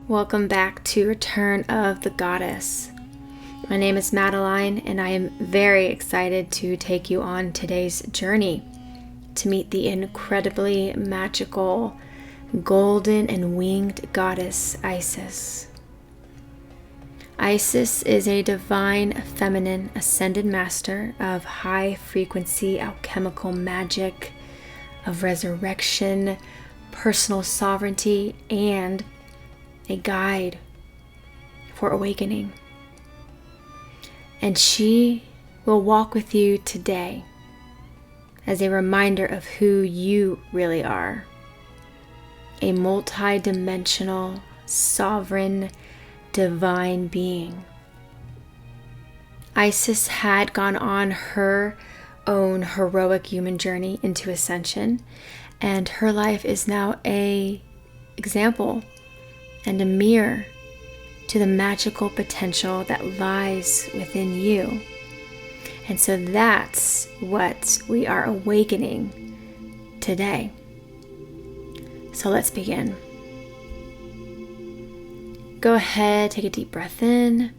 Welcome back to Return of the Goddess. My name is Madeline, and I am very excited to take you on today's journey to meet the incredibly magical, golden and winged goddess Isis. Isis is a divine feminine ascended master of high-frequency alchemical magic, of resurrection, personal sovereignty, and a guide for awakening. And she will walk with you today as a reminder of who you really are. A multi-dimensional, sovereign, divine being. Isis had gone on her own heroic human journey into ascension, and her life is now an example and a mirror to the magical potential that lies within you. And so that's what we are awakening today. So let's begin. Go ahead, take a deep breath in.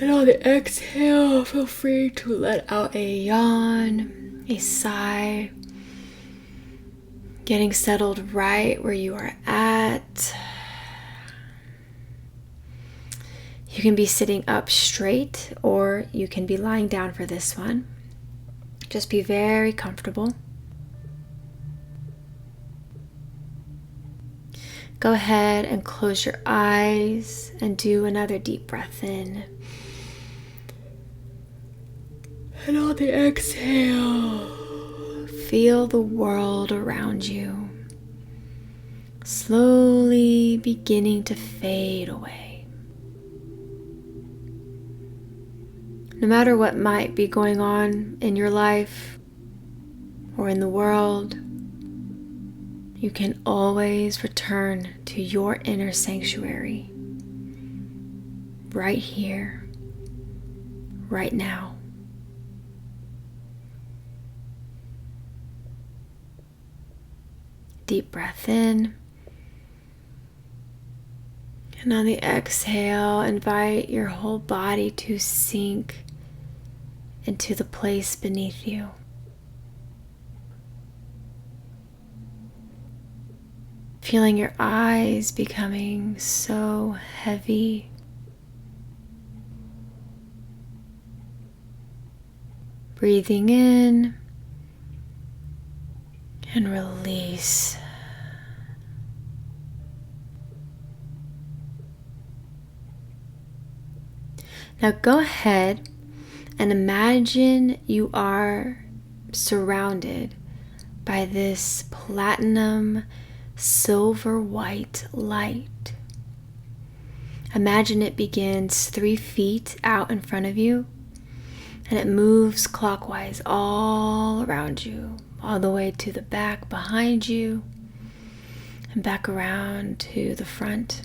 And on the exhale, feel free to let out a yawn, a sigh. Getting settled right where you are at. You can be sitting up straight or you can be lying down for this one. Just be very comfortable. Go ahead and close your eyes and do another deep breath in. And on the exhale, feel the world around you slowly beginning to fade away. No matter what might be going on in your life or in the world, you can always return to your inner sanctuary right here, right now. Deep breath in. And on the exhale, invite your whole body to sink into the place beneath you. Feeling your eyes becoming so heavy. Breathing in and release. Now go ahead and imagine you are surrounded by this platinum silver white light. Imagine it begins 3 feet out in front of you and it moves clockwise all around you, all the way to the back behind you and back around to the front.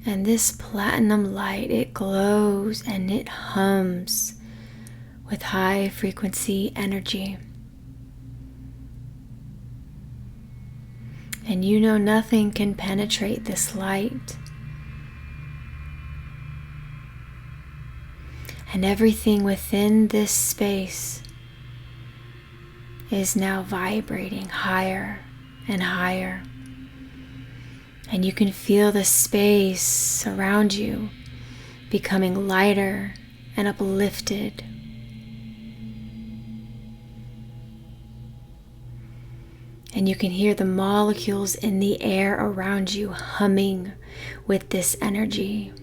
And this platinum light, it glows and it hums with high frequency energy. And you know nothing can penetrate this light. And everything within this space is now vibrating higher and higher. And you can feel the space around you becoming lighter and uplifted. And you can hear the molecules in the air around you humming with this energy.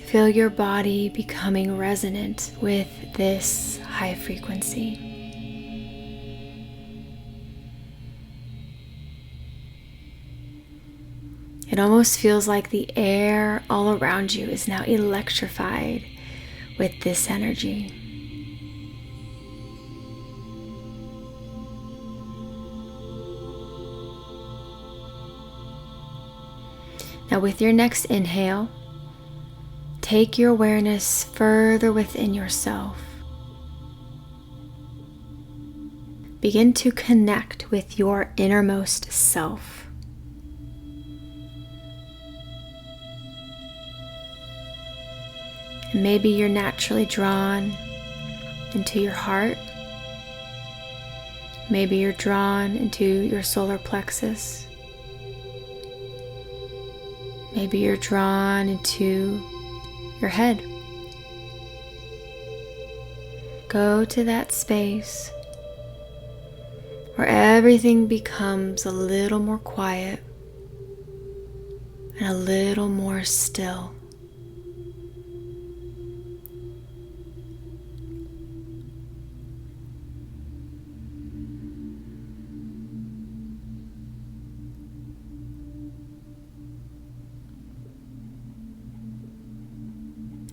Feel your body becoming resonant with this high frequency. It almost feels like the air all around you is now electrified with this energy. Now with your next inhale, take your awareness further within yourself. Begin to connect with your innermost self. And maybe you're naturally drawn into your heart. Maybe you're drawn into your solar plexus. Maybe you're drawn into your head. Go to that space where everything becomes a little more quiet and a little more still.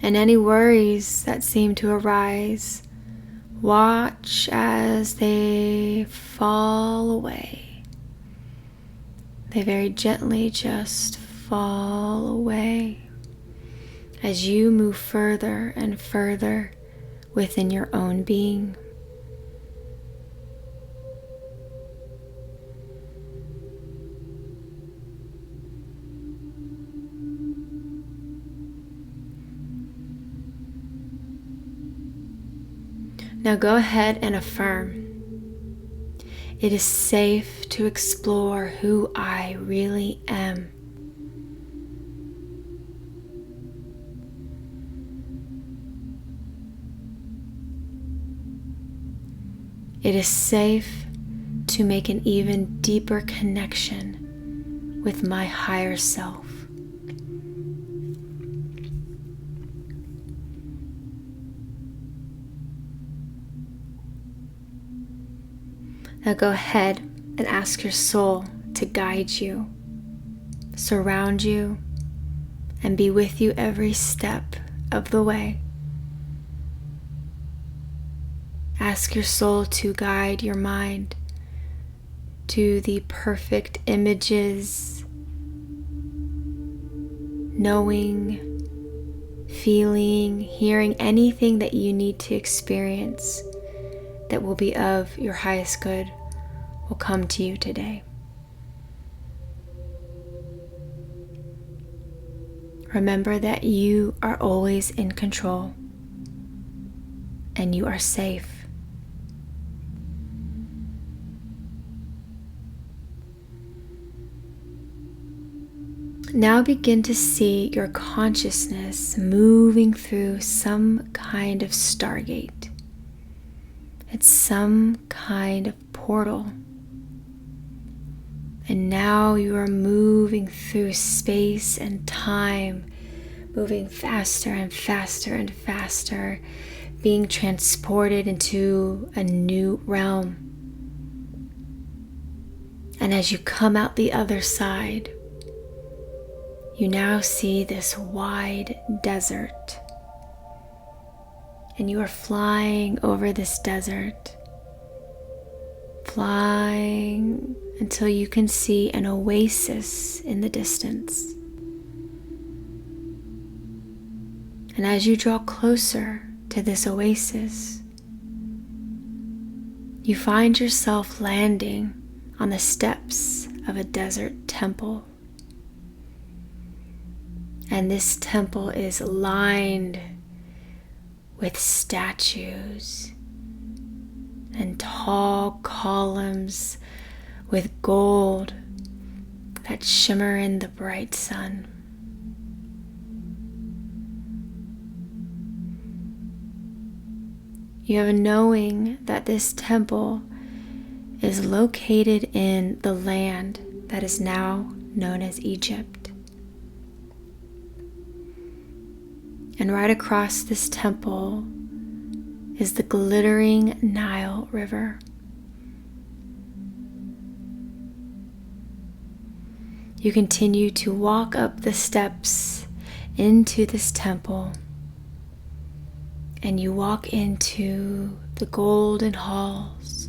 And any worries that seem to arise, watch as they fall away. They very gently just fall away as you move further and further within your own being. Now go ahead and affirm. It is safe to explore who I really am. It is safe to make an even deeper connection with my higher self. Now go ahead and ask your soul to guide you, surround you, and be with you every step of the way. Ask your soul to guide your mind to the perfect images, knowing, feeling, hearing anything that you need to experience that will be of your highest good will come to you today. Remember that you are always in control and you are safe. Now begin to see your consciousness moving through some kind of stargate. It's some kind of portal. And now you are moving through space and time, moving faster and faster and faster, being transported into a new realm. And as you come out the other side, you now see this wide desert. And you are flying over this desert, flying until you can see an oasis in the distance. And as you draw closer to this oasis, you find yourself landing on the steps of a desert temple. And this temple is lined with statues and tall columns with gold that shimmer in the bright sun. You have a knowing that this temple is located in the land that is now known as Egypt. And right across this temple is the glittering Nile River. You continue to walk up the steps into this temple, and you walk into the golden halls,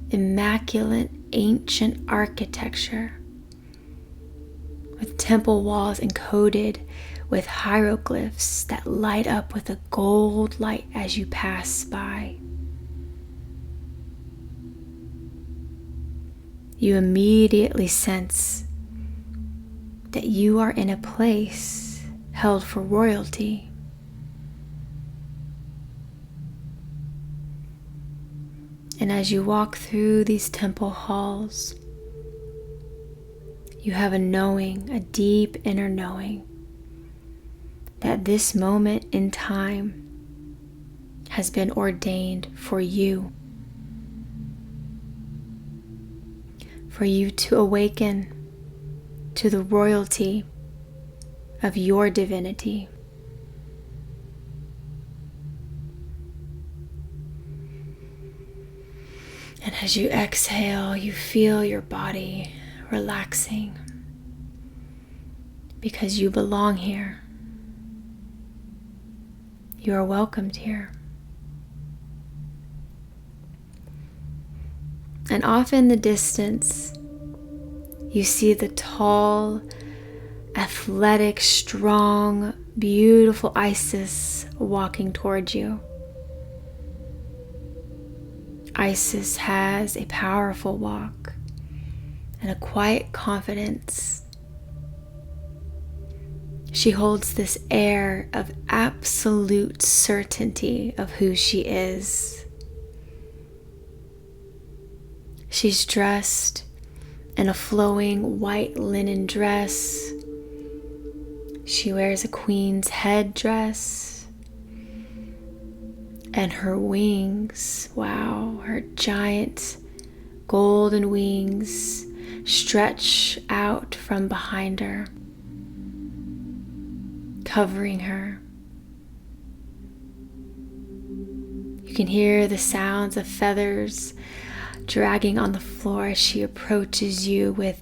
immaculate ancient architecture with temple walls encoded with hieroglyphs that light up with a gold light as you pass by. You immediately sense that you are in a place held for royalty. And as you walk through these temple halls, you have a knowing, a deep inner knowing, that this moment in time has been ordained for you to awaken to the royalty of your divinity. And as you exhale, you feel your body relaxing because you belong here. You are welcomed here. And off in the distance, you see the tall, athletic, strong, beautiful Isis walking towards you. Isis has a powerful walk and a quiet confidence. She holds this air of absolute certainty of who she is. She's dressed in a flowing white linen dress. She wears a queen's headdress. And her wings, wow, her giant golden wings stretch out from behind her, covering her. You can hear the sounds of feathers dragging on the floor as she approaches you with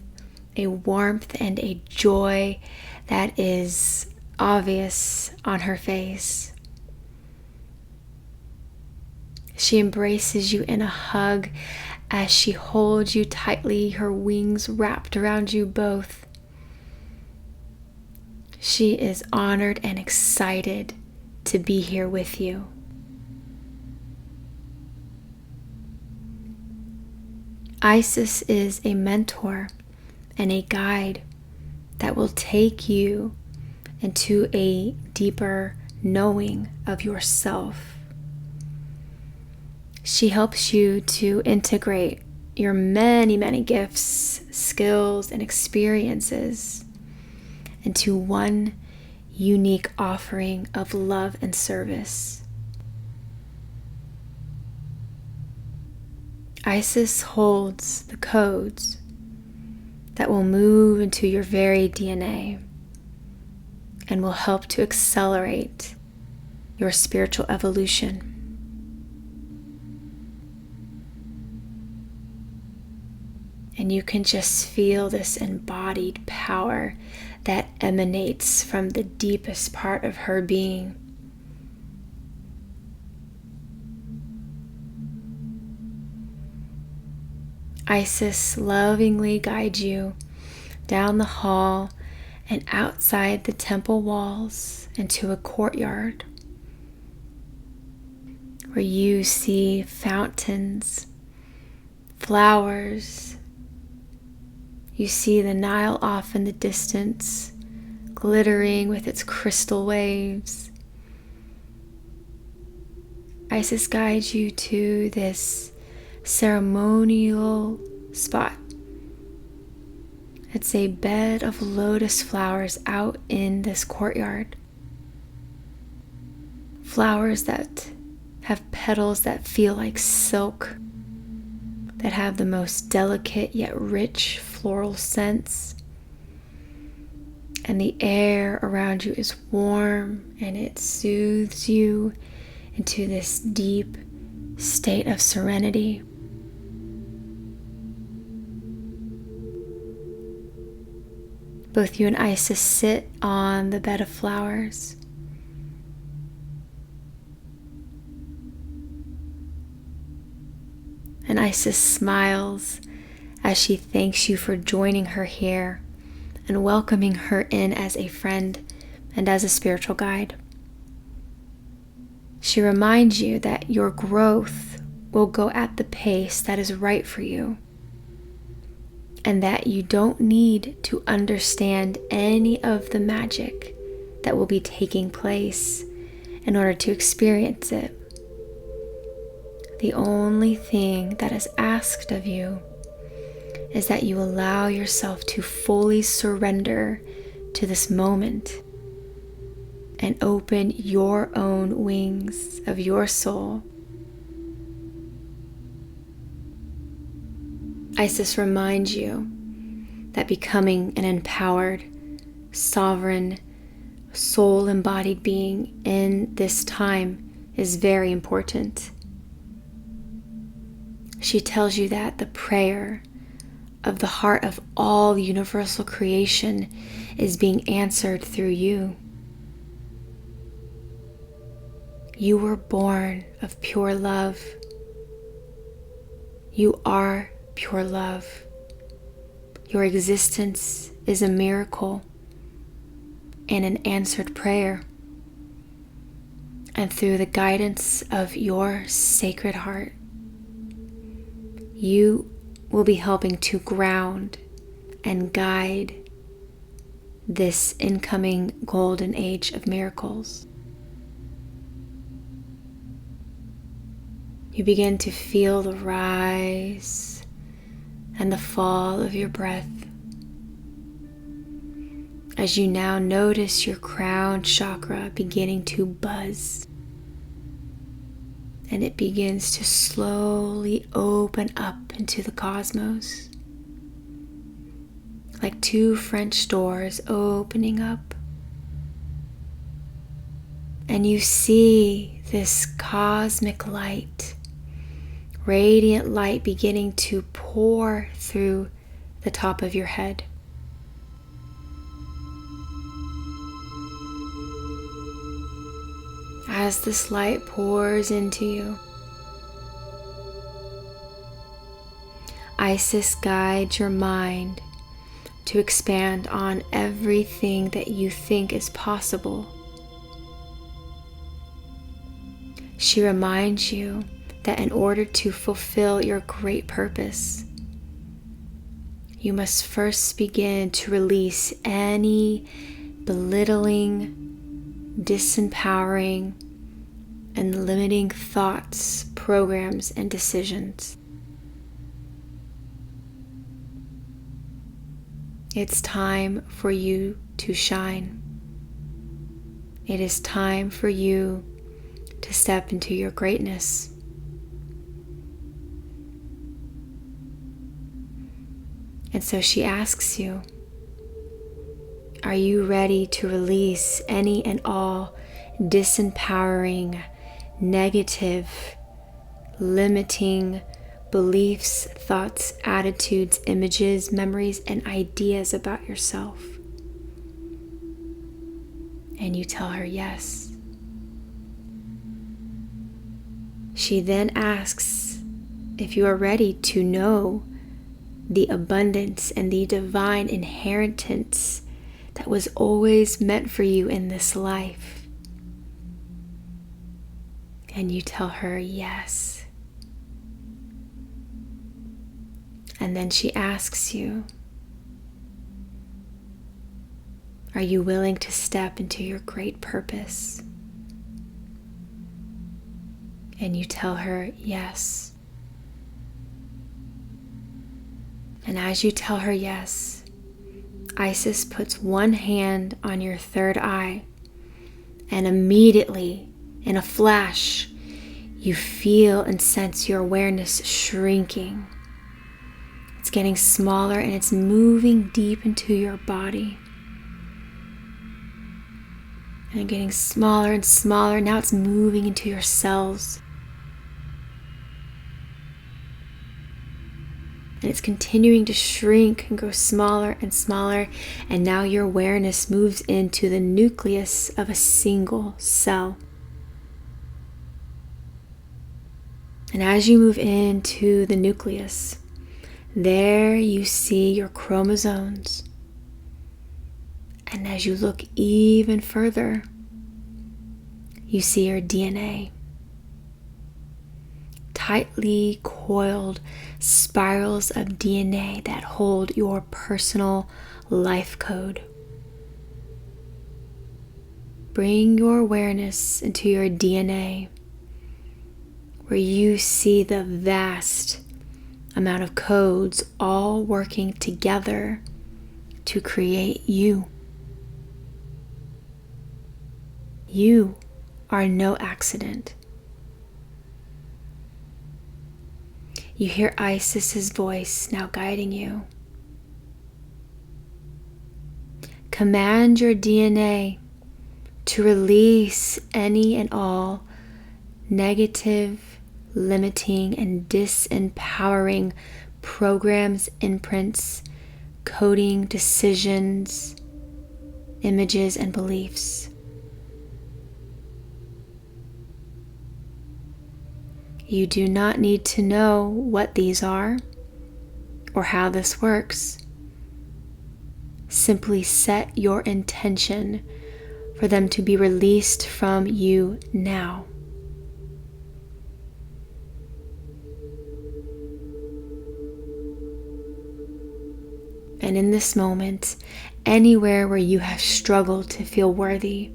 a warmth and a joy that is obvious on her face. She embraces you in a hug as she holds you tightly, her wings wrapped around you both. She is honored and excited to be here with you. Isis is a mentor and a guide that will take you into a deeper knowing of yourself. She helps you to integrate your many, many gifts, skills, and experiences into one unique offering of love and service. Isis holds the codes that will move into your very DNA and will help to accelerate your spiritual evolution. And you can just feel this embodied power that emanates from the deepest part of her being. Isis lovingly guides you down the hall and outside the temple walls into a courtyard where you see fountains, flowers. You see the Nile off in the distance, glittering with its crystal waves. Isis guides you to this ceremonial spot. It's a bed of lotus flowers out in this courtyard. Flowers that have petals that feel like silk, that have the most delicate yet rich floral scents. And the air around you is warm and it soothes you into this deep state of serenity. Both you and Isis sit on the bed of flowers. And Isis smiles as she thanks you for joining her here and welcoming her in as a friend and as a spiritual guide. She reminds you that your growth will go at the pace that is right for you, and that you don't need to understand any of the magic that will be taking place in order to experience it. The only thing that is asked of you is that you allow yourself to fully surrender to this moment and open your own wings of your soul. Isis reminds you that becoming an empowered, sovereign, soul-embodied being in this time is very important. She tells you that the prayer of the heart of all universal creation is being answered through you. You were born of pure love. You are pure love. Your existence is a miracle and an answered prayer. And through the guidance of your sacred heart, you will be helping to ground and guide this incoming golden age of miracles. You begin to feel the rise and the fall of your breath as you now notice your crown chakra beginning to buzz. And it begins to slowly open up into the cosmos, like two French doors opening up. And you see this cosmic light, radiant light beginning to pour through the top of your head. As this light pours into you, Isis guides your mind to expand on everything that you think is possible. She reminds you that in order to fulfill your great purpose, you must first begin to release any belittling, disempowering, and limiting thoughts, programs, and decisions. It's time for you to shine. It is time for you to step into your greatness. And so she asks you, are you ready to release any and all disempowering, negative, limiting beliefs, thoughts, attitudes, images, memories, and ideas about yourself? And you tell her yes. She then asks if you are ready to know the abundance and the divine inheritance that was always meant for you in this life. And you tell her yes. And then she asks you, are you willing to step into your great purpose? And you tell her yes. And as you tell her yes, Isis puts one hand on your third eye, and immediately, in a flash, you feel and sense your awareness shrinking. It's getting smaller and it's moving deep into your body. And getting smaller and smaller. Now it's moving into your cells. And it's continuing to shrink and grow smaller and smaller. And now your awareness moves into the nucleus of a single cell. And as you move into the nucleus, there you see your chromosomes. And as you look even further, you see your DNA. Tightly coiled spirals of DNA that hold your personal life code. Bring your awareness into your DNA, where you see the vast amount of codes all working together to create you. You are no accident. You hear Isis's voice now guiding you. Command your DNA to release any and all negative, limiting, and disempowering programs, imprints, coding, decisions, images, and beliefs. You do not need to know what these are or how this works. Simply set your intention for them to be released from you now. And in this moment, anywhere where you have struggled to feel worthy,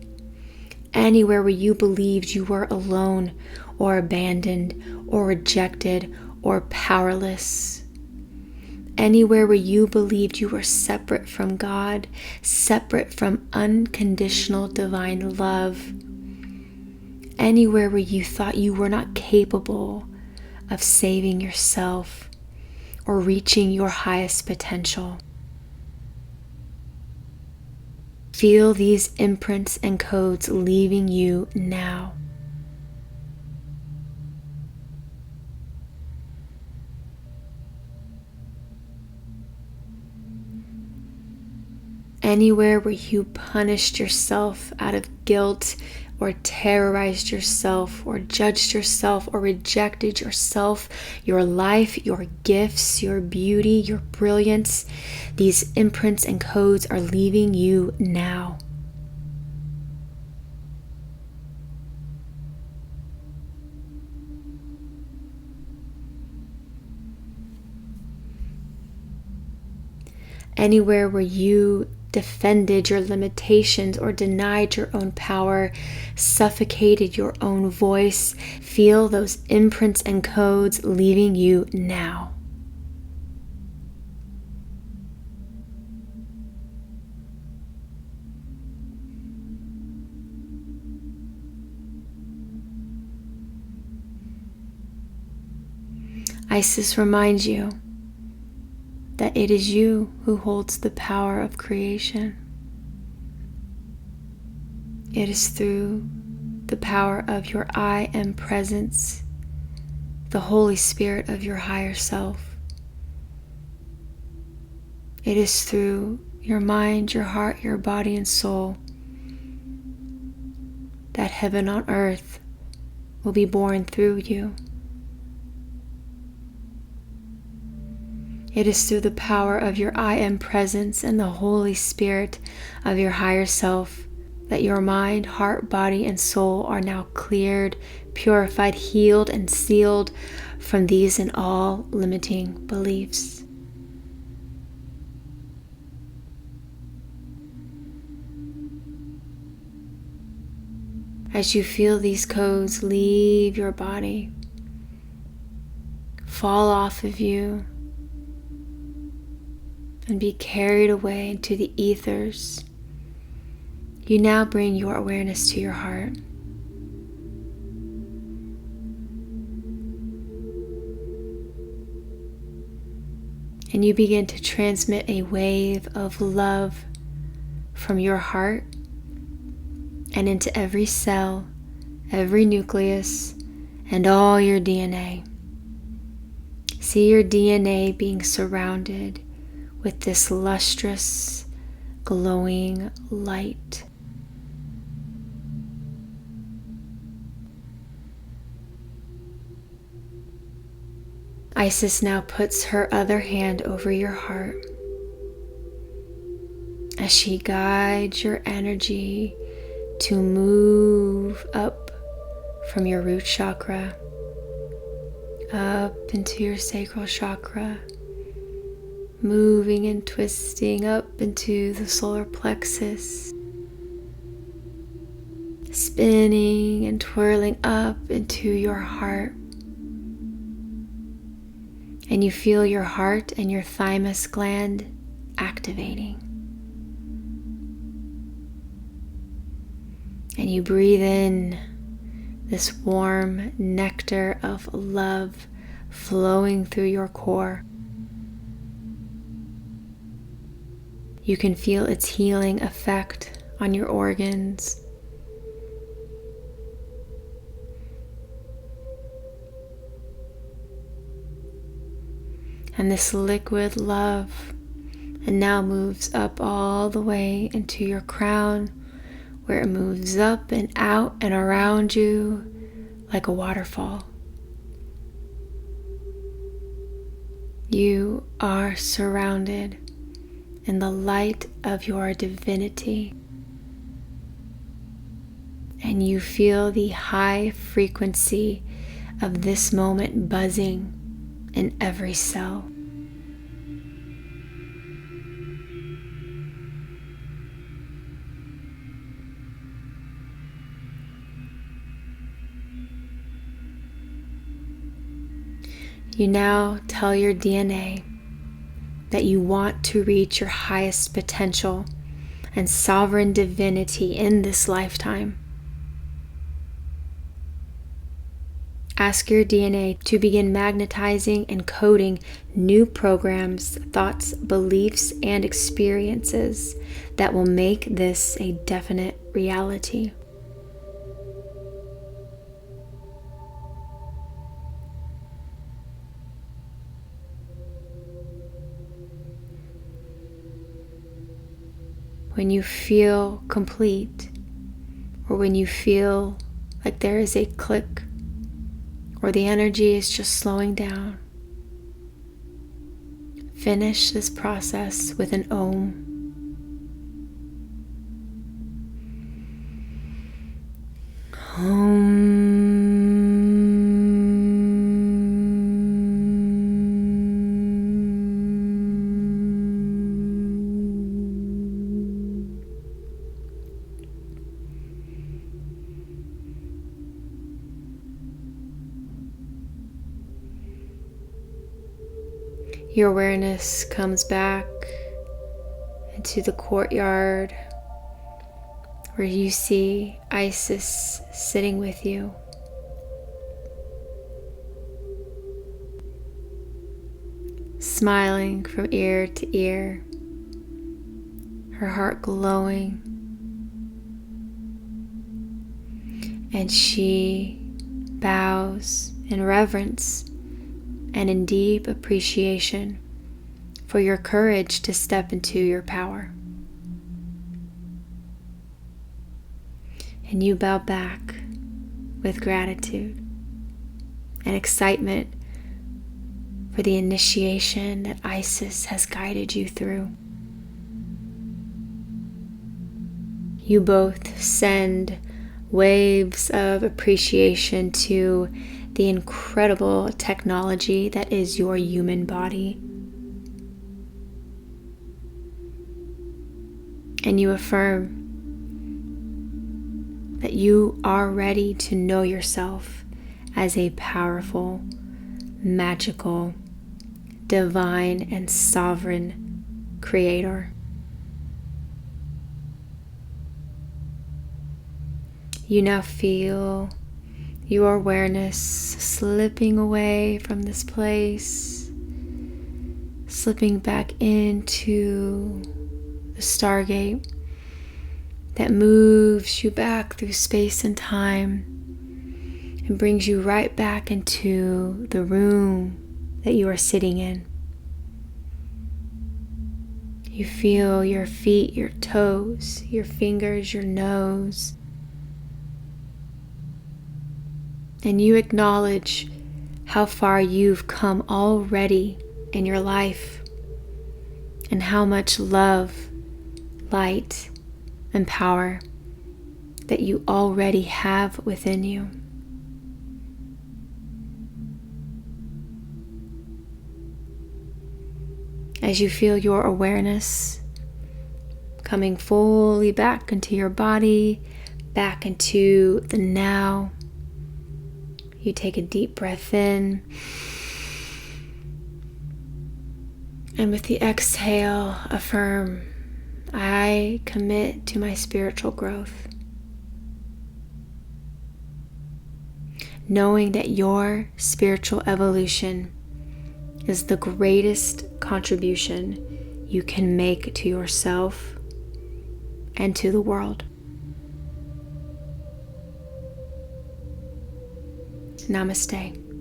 anywhere where you believed you were alone or abandoned or rejected or powerless, anywhere where you believed you were separate from God, separate from unconditional divine love, anywhere where you thought you were not capable of saving yourself or reaching your highest potential. Feel these imprints and codes leaving you now. Anywhere where you punished yourself out of guilt, or terrorized yourself, or judged yourself, or rejected yourself, your life, your gifts, your beauty, your brilliance, these imprints and codes are leaving you now. Anywhere where you defended your limitations or denied your own power, suffocated your own voice, feel those imprints and codes leaving you now. Isis reminds you that it is you who holds the power of creation. It is through the power of your I Am presence, the Holy Spirit of your higher self. It is through your mind, your heart, your body, and soul that heaven on earth will be born through you. It is through the power of your I Am presence and the Holy Spirit of your higher self that your mind, heart, body, and soul are now cleared, purified, healed, and sealed from these and all limiting beliefs. As you feel these codes leave your body, fall off of you, and be carried away into the ethers, you now bring your awareness to your heart. And you begin to transmit a wave of love from your heart and into every cell, every nucleus, and all your DNA. See your DNA being surrounded with this lustrous, glowing light. Isis now puts her other hand over your heart as she guides your energy to move up from your root chakra, up into your sacral chakra, moving and twisting up into the solar plexus, spinning and twirling up into your heart. And you feel your heart and your thymus gland activating. And you breathe in this warm nectar of love flowing through your core. You can feel its healing effect on your organs. And this liquid love and now moves up all the way into your crown, where it moves up and out and around you like a waterfall. You are surrounded in the light of your divinity, and you feel the high frequency of this moment buzzing in every cell. You now tell your DNA that you want to reach your highest potential and sovereign divinity in this lifetime. Ask your DNA to begin magnetizing and coding new programs, thoughts, beliefs, and experiences that will make this a definite reality. When you feel complete, or when you feel like there is a click, or the energy is just slowing down, finish this process with an Om. Your awareness comes back into the courtyard where you see Isis sitting with you. Smiling from ear to ear, her heart glowing, and she bows in reverence and in deep appreciation for your courage to step into your power. And you bow back with gratitude and excitement for the initiation that Isis has guided you through. You both send waves of appreciation to the incredible technology that is your human body. And you affirm that you are ready to know yourself as a powerful, magical, divine, and sovereign creator. You now feel your awareness slipping away from this place, slipping back into the Stargate that moves you back through space and time and brings you right back into the room that you are sitting in. You feel your feet, your toes, your fingers, your nose, and you acknowledge how far you've come already in your life and how much love light and power that you already have within you. As you feel your awareness coming fully back into your body, back into the now, you take a deep breath in, and with the exhale, affirm, I commit to my spiritual growth. Knowing that your spiritual evolution is the greatest contribution you can make to yourself and to the world. Namaste.